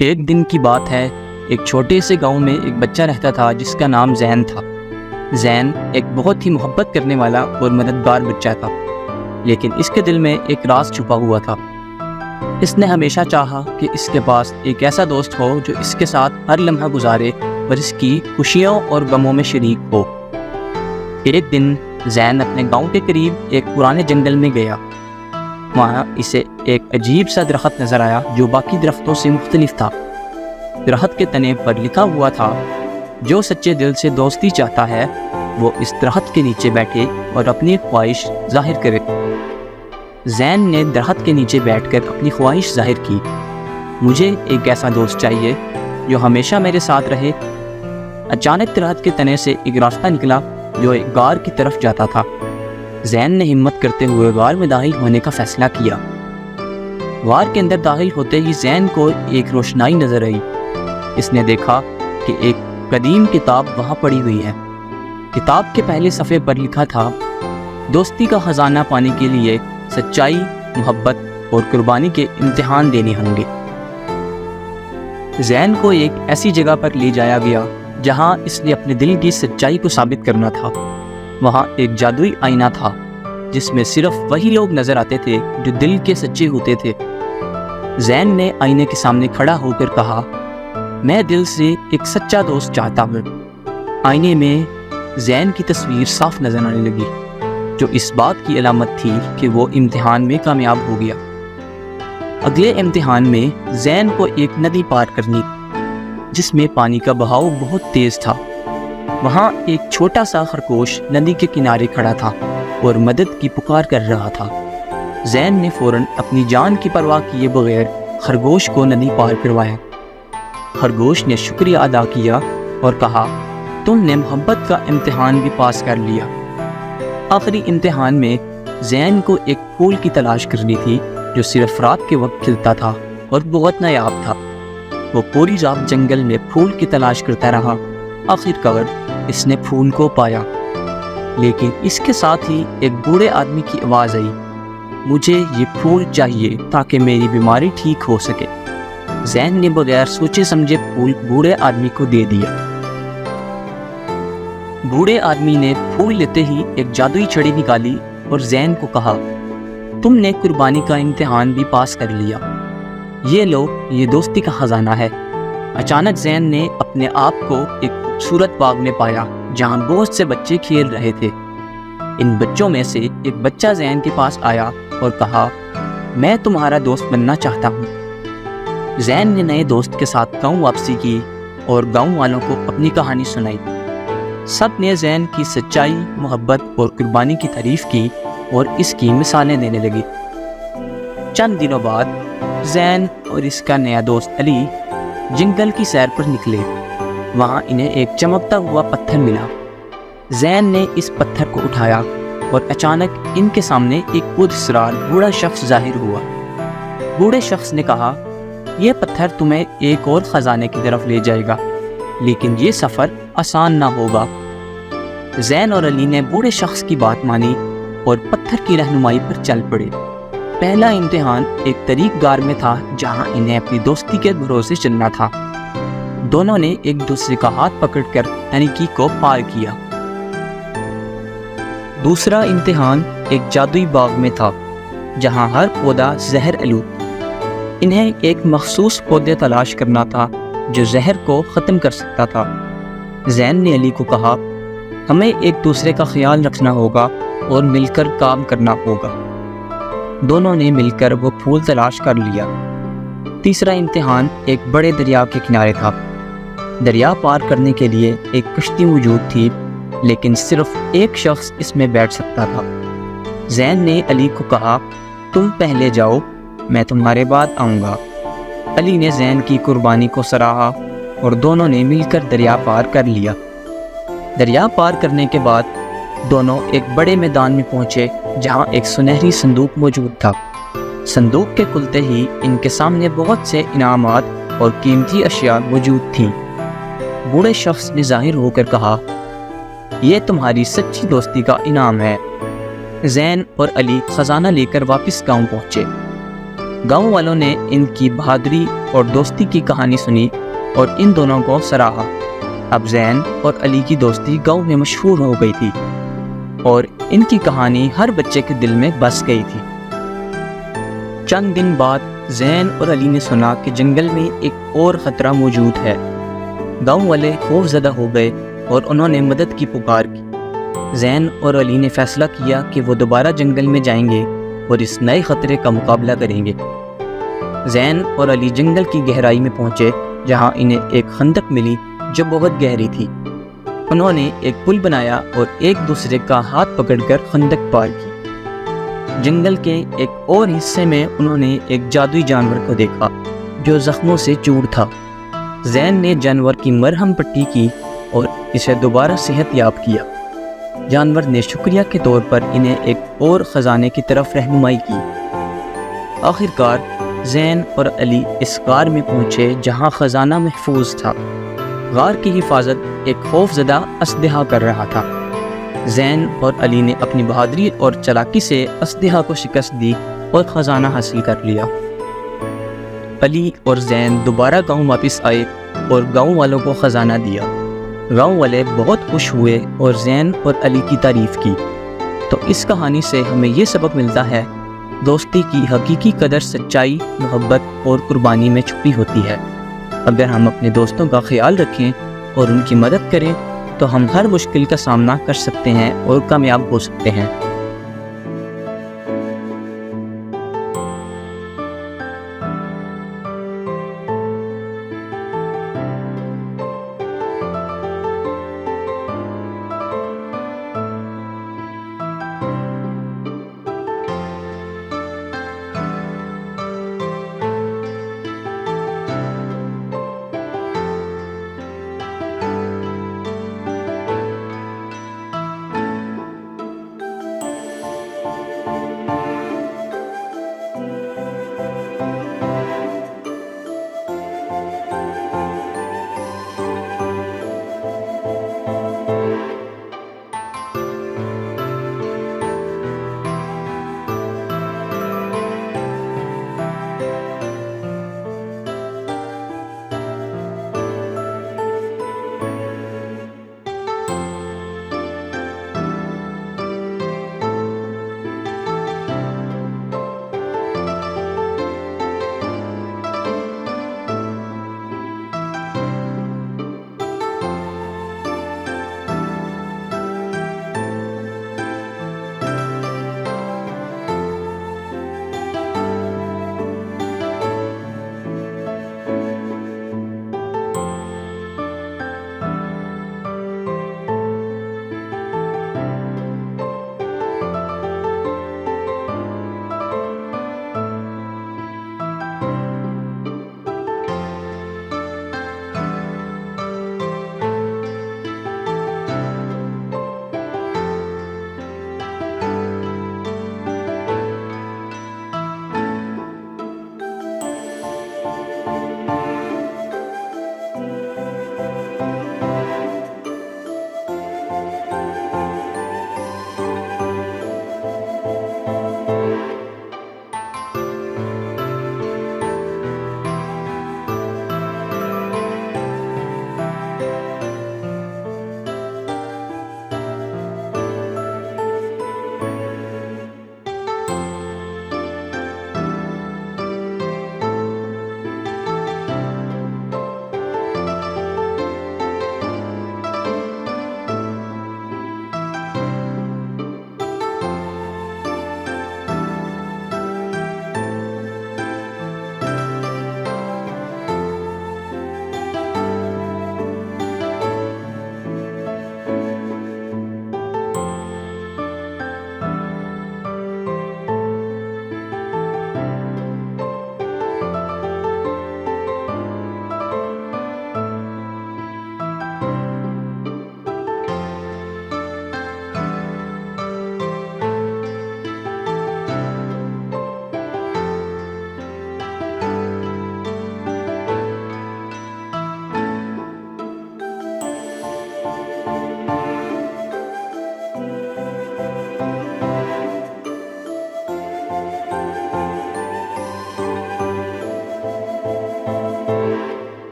ایک دن کی بات ہے، ایک چھوٹے سے گاؤں میں ایک بچہ رہتا تھا جس کا نام زین تھا۔ زین ایک بہت ہی محبت کرنے والا اور مددگار بچہ تھا، لیکن اس کے دل میں ایک راز چھپا ہوا تھا۔ اس نے ہمیشہ چاہا کہ اس کے پاس ایک ایسا دوست ہو جو اس کے ساتھ ہر لمحہ گزارے اور اس کی خوشیوں اور غموں میں شریک ہو۔ ایک دن زین اپنے گاؤں کے قریب ایک پرانے جنگل میں گیا۔ وہاں اسے ایک عجیب سا درخت نظر آیا جو باقی درختوں سے مختلف تھا۔ درخت کے تنے پر لکھا ہوا تھا، جو سچے دل سے دوستی چاہتا ہے وہ اس درخت کے نیچے بیٹھے اور اپنی خواہش ظاہر کرے۔ زین نے درخت کے نیچے بیٹھ کر اپنی خواہش ظاہر کی، مجھے ایک ایسا دوست چاہیے جو ہمیشہ میرے ساتھ رہے۔ اچانک درخت کے تنے سے ایک راستہ نکلا جو ایک غار کی طرف جاتا تھا۔ زین نے ہمت کرتے ہوئے غار میں داخل ہونے کا فیصلہ کیا۔ غار کے اندر داخل ہوتے ہی زین کو ایک روشنائی نظر آئی۔ اس نے دیکھا کہ ایک قدیم کتاب وہاں پڑی ہوئی ہے۔ کتاب کے پہلے صفحے پر لکھا تھا، دوستی کا خزانہ پانے کے لیے سچائی، محبت اور قربانی کے امتحان دینے ہوں گے۔ زین کو ایک ایسی جگہ پر لے جایا گیا جہاں اس نے اپنے دل کی سچائی کو ثابت کرنا تھا۔ وہاں ایک جادوئی آئینہ تھا جس میں صرف وہی لوگ نظر آتے تھے جو دل کے سچے ہوتے تھے۔ زین نے آئینے کے سامنے کھڑا ہو کر کہا، میں دل سے ایک سچا دوست چاہتا ہوں۔ آئینے میں زین کی تصویر صاف نظر آنے لگی، جو اس بات کی علامت تھی کہ وہ امتحان میں کامیاب ہو گیا۔ اگلے امتحان میں زین کو ایک ندی پار کرنی جس میں پانی کا بہاؤ بہت تیز تھا۔ وہاں ایک چھوٹا سا خرگوش ندی کے کنارے کھڑا تھا اور مدد کی پکار کر رہا تھا۔ زین نے فوراً اپنی جان کی پرواہ کیے بغیر خرگوش کو ندی پار کروایا۔ خرگوش نے شکریہ ادا کیا اور کہا، تم نے محبت کا امتحان بھی پاس کر لیا۔ آخری امتحان میں زین کو ایک پھول کی تلاش کرنی تھی جو صرف رات کے وقت کھلتا تھا اور بہت نایاب تھا۔ وہ پوری رات جنگل میں پھول کی تلاش کرتا رہا۔ آخر کار اس نے پھول کو پایا، لیکن اس کے ساتھ ہی ایک بوڑھے آدمی کی آواز آئی، مجھے یہ پھول چاہیے تاکہ میری بیماری ٹھیک ہو سکے۔ زین نے بغیر سوچے سمجھے پھول بوڑھے آدمی کو دے دیا۔ بوڑھے آدمی نے پھول لیتے ہی ایک جادوئی چھڑی نکالی اور زین کو کہا، تم نے قربانی کا امتحان بھی پاس کر لیا، یہ لو، یہ دوستی کا خزانہ ہے۔ اچانک زین نے اپنے آپ کو ایک خوبصورت باغ میں پایا جہاں بہت سے بچے کھیل رہے تھے۔ ان بچوں میں سے ایک بچہ زین کے پاس آیا اور کہا، میں تمہارا دوست بننا چاہتا ہوں۔ زین نے نئے دوست کے ساتھ گاؤں واپسی کی اور گاؤں والوں کو اپنی کہانی سنائی۔ سب نے زین کی سچائی، محبت اور قربانی کی تعریف کی اور اس کی مثالیں دینے لگی۔ چند دنوں بعد زین اور اس کا نیا دوست علی جنگل کی سیر پر نکلے۔ وہاں انہیں ایک چمکتا ہوا پتھر ملا۔ زین نے اس پتھر کو اٹھایا اور اچانک ان کے سامنے ایک پراسرار بوڑھا شخص ظاہر ہوا۔ بوڑھے شخص نے کہا، یہ پتھر تمہیں ایک اور خزانے کی طرف لے جائے گا، لیکن یہ سفر آسان نہ ہوگا۔ زین اور علی نے بوڑھے شخص کی بات مانی اور پتھر کی رہنمائی پر چل پڑے۔ پہلا امتحان ایک طریق غار میں تھا جہاں انہیں اپنی دوستی کے بھروسے چلنا تھا۔ دونوں نے ایک دوسرے کا ہاتھ پکڑ کر تنیکی کو پار کیا۔ دوسرا امتحان ایک جادوئی باغ میں تھا جہاں ہر پودا زہر آلود۔ انہیں ایک مخصوص پودے تلاش کرنا تھا جو زہر کو ختم کر سکتا تھا۔ زین نے علی کو کہا، ہمیں ایک دوسرے کا خیال رکھنا ہوگا اور مل کر کام کرنا ہوگا۔ دونوں نے مل کر وہ پھول تلاش کر لیا۔ تیسرا امتحان ایک بڑے دریا کے کنارے تھا۔ دریا پار کرنے کے لیے ایک کشتی موجود تھی، لیکن صرف ایک شخص اس میں بیٹھ سکتا تھا۔ زین نے علی کو کہا، تم پہلے جاؤ، میں تمہارے بعد آؤں گا۔ علی نے زین کی قربانی کو سراہا اور دونوں نے مل کر دریا پار کر لیا۔ دریا پار کرنے کے بعد دونوں ایک بڑے میدان میں پہنچے جہاں ایک سنہری صندوق موجود تھا۔ صندوق کے کھلتے ہی ان کے سامنے بہت سے انعامات اور قیمتی اشیاء موجود تھیں۔ بوڑھے شخص نے ظاہر ہو کر کہا، یہ تمہاری سچی دوستی کا انعام ہے۔ زین اور علی خزانہ لے کر واپس گاؤں پہنچے۔ گاؤں والوں نے ان کی بہادری اور دوستی کی کہانی سنی اور ان دونوں کو سراہا۔ اب زین اور علی کی دوستی گاؤں میں مشہور ہو گئی تھی اور ان کی کہانی ہر بچے کے دل میں بس گئی تھی۔ چند دن بعد زین اور علی نے سنا کہ جنگل میں ایک اور خطرہ موجود ہے۔ گاؤں والے خوف زدہ ہو گئے اور انہوں نے مدد کی پکار کی۔ زین اور علی نے فیصلہ کیا کہ وہ دوبارہ جنگل میں جائیں گے اور اس نئے خطرے کا مقابلہ کریں گے۔ زین اور علی جنگل کی گہرائی میں پہنچے جہاں انہیں ایک خندق ملی جو بہت گہری تھی۔ انہوں نے ایک پل بنایا اور ایک دوسرے کا ہاتھ پکڑ کر خندق پار کی۔ جنگل کے ایک اور حصے میں انہوں نے ایک جادوئی جانور کو دیکھا جو زخموں سے چور تھا۔ زین نے جانور کی مرہم پٹی کی اور اسے دوبارہ صحت یاب کیا۔ جانور نے شکریہ کے طور پر انہیں ایک اور خزانے کی طرف رہنمائی کی۔ آخر کار زین اور علی اس غار میں پہنچے جہاں خزانہ محفوظ تھا۔ غار کی حفاظت ایک خوف زدہ اسدحہ کر رہا تھا۔ زین اور علی نے اپنی بہادری اور چالاکی سے اسدحہ کو شکست دی اور خزانہ حاصل کر لیا۔ علی اور زین دوبارہ گاؤں واپس آئے اور گاؤں والوں کو خزانہ دیا۔ گاؤں والے بہت خوش ہوئے اور زین اور علی کی تعریف کی۔ تو اس کہانی سے ہمیں یہ سبق ملتا ہے، دوستی کی حقیقی قدر سچائی، محبت اور قربانی میں چھپی ہوتی ہے۔ اگر ہم اپنے دوستوں کا خیال رکھیں اور ان کی مدد کریں تو ہم ہر مشکل کا سامنا کر سکتے ہیں اور کامیاب ہو سکتے ہیں۔